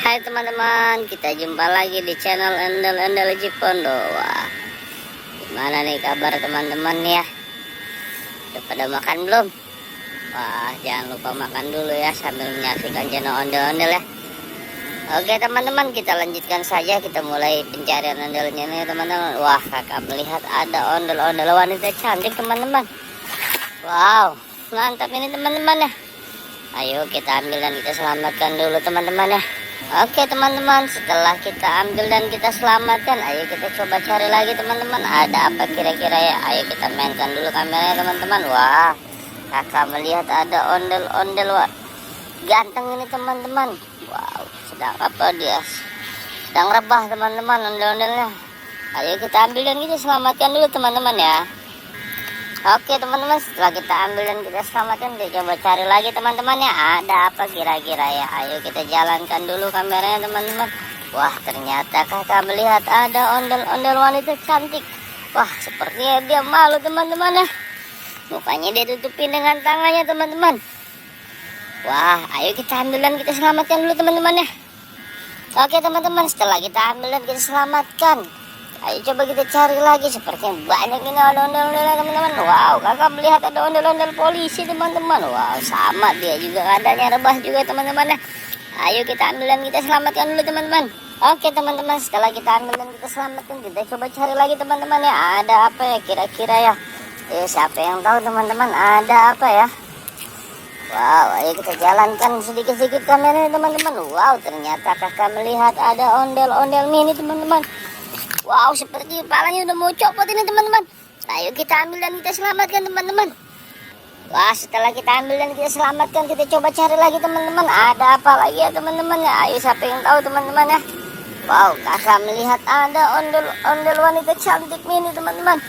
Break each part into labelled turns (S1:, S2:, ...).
S1: Hai teman-teman, kita jumpa lagi di channel Endel-Endel Cipondo. Wah, gimana nih kabar teman-teman ya? Udah pada makan belum? Wah, jangan lupa makan dulu ya sambil menyaksikan channel Ondel-Ondel ya. Oke teman-teman, kita lanjutkan saja. Kita mulai pencarian ondelnya nih teman-teman. Wah, kakak melihat ada ondel-ondel wanita cantik teman-teman. Wow, mantap ini teman-teman ya. Ayo kita ambil dan kita selamatkan dulu teman-teman ya. Oke teman-teman, setelah kita ambil dan kita selamatkan, ayo kita coba cari lagi teman-teman. Ada apa kira-kira ya? Ayo kita mainkan dulu kameranya teman-teman. Wah, kakak melihat ada ondel-ondel ganteng ini teman-teman. Wow, sedang apa dia? Sedang rebah teman-teman ondel-ondelnya. Ayo kita ambil dan kita selamatkan dulu teman-teman ya. Oke teman-teman, setelah kita ambil dan kita selamatkan, kita coba cari lagi teman-teman ya. Ada apa kira-kira ya? Ayo kita jalankan dulu kameranya teman-teman. Wah, ternyata kakak melihat ada ondel-ondel wanita cantik. Wah, sepertinya dia malu teman-teman ya. Mukanya dia tutupin dengan tangannya teman-teman. Wah, ayo kita ambil dan kita selamatkan dulu teman-teman ya. Oke teman-teman, setelah kita ambil dan kita selamatkan, ayo coba kita cari lagi. Sepertinya banyak ini ada ondel-ondel teman-teman. Wow, kakak melihat ada ondel-ondel polisi teman-teman. Wow, sama dia juga adanya rebah juga teman-teman ya. Ayo kita ambil dan kita selamatkan dulu teman-teman. Oke teman-teman, setelah kita ambil dan kita selamatkan, kita coba cari lagi teman-teman ya. Ada apa ya kira-kira ya? Siapa yang tahu teman-teman ada apa ya? Wow, ayo kita jalankan sedikit-sedikit kameranya teman-teman. Wow, ternyata kakak melihat ada ondel-ondel mini teman-teman. Wow, seperti kepalanya udah mau copot ini teman-teman. Ayo kita ambil dan kita selamatkan teman-teman. Wah, setelah kita ambil dan kita selamatkan, kita coba cari lagi teman-teman. Ada apa lagi ya teman-teman ya? Ayo siapa yang tahu teman-teman ya? Wow, kakak melihat ada ondel wanita cantik mini teman-teman.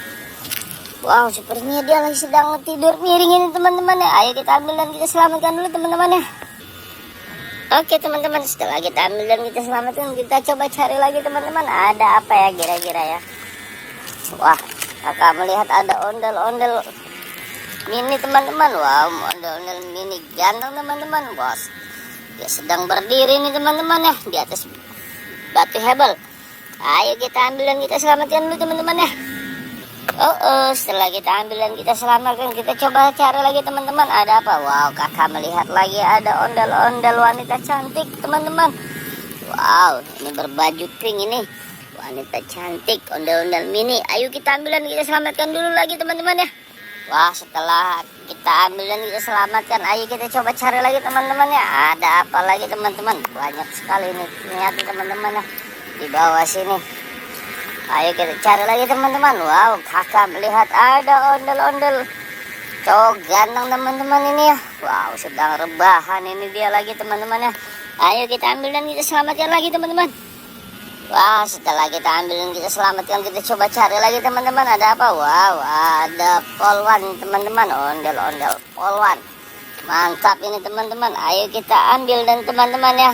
S1: Wow, sepertinya dia lagi sedang tidur miring ini teman-teman ya. Ayo kita ambil dan kita selamatkan dulu teman-teman ya. Oke teman-teman, setelah kita ambil dan kita selamatkan, kita coba cari lagi teman-teman. Ada apa ya kira-kira ya? Wah, kakak melihat ada ondel-ondel mini teman-teman. Wow, ondel-ondel mini ganteng teman-teman. Bos, dia sedang berdiri nih teman-teman ya, di atas batu hebel. Ayo kita ambil dan kita selamatkan dulu teman-teman ya. Setelah kita ambil dan kita selamatkan, kita coba cari lagi teman-teman. Ada apa? Wow, kakak melihat lagi ada ondel-ondel wanita cantik teman-teman. Wow, ini berbaju pink ini, wanita cantik, ondel-ondel mini. Ayo kita ambil dan kita selamatkan dulu lagi teman-teman ya. Wah, setelah kita ambil dan kita selamatkan, ayo kita coba cari lagi teman-teman ya. Ada apa lagi teman-teman? Banyak sekali ini ternyata teman-teman ya, di bawah sini. Ayo kita cari lagi teman-teman. Wow, kakak melihat ada ondel-ondel cowok ganteng teman-teman ini ya. Wow, sedang rebahan ini dia lagi teman-teman ya. Ayo kita ambil dan kita selamatkan lagi teman-teman. Wah, setelah kita ambil dan kita selamatkan, kita coba cari lagi teman-teman. Ada apa? Wow, ada polwan teman-teman. Ondel-ondel polwan. Mantap ini teman-teman. Ayo kita ambil dan teman-teman ya.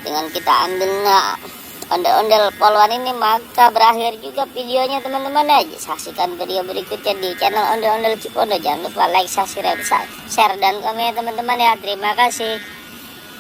S1: Dengan kita ambilnya ondel-ondel polwan ini, maka berakhir juga videonya teman-teman ya. Saksikan video berikutnya di channel Ondel-Ondel Cipondo. Jangan lupa like, subscribe, share dan komen teman-teman ya. Terima kasih.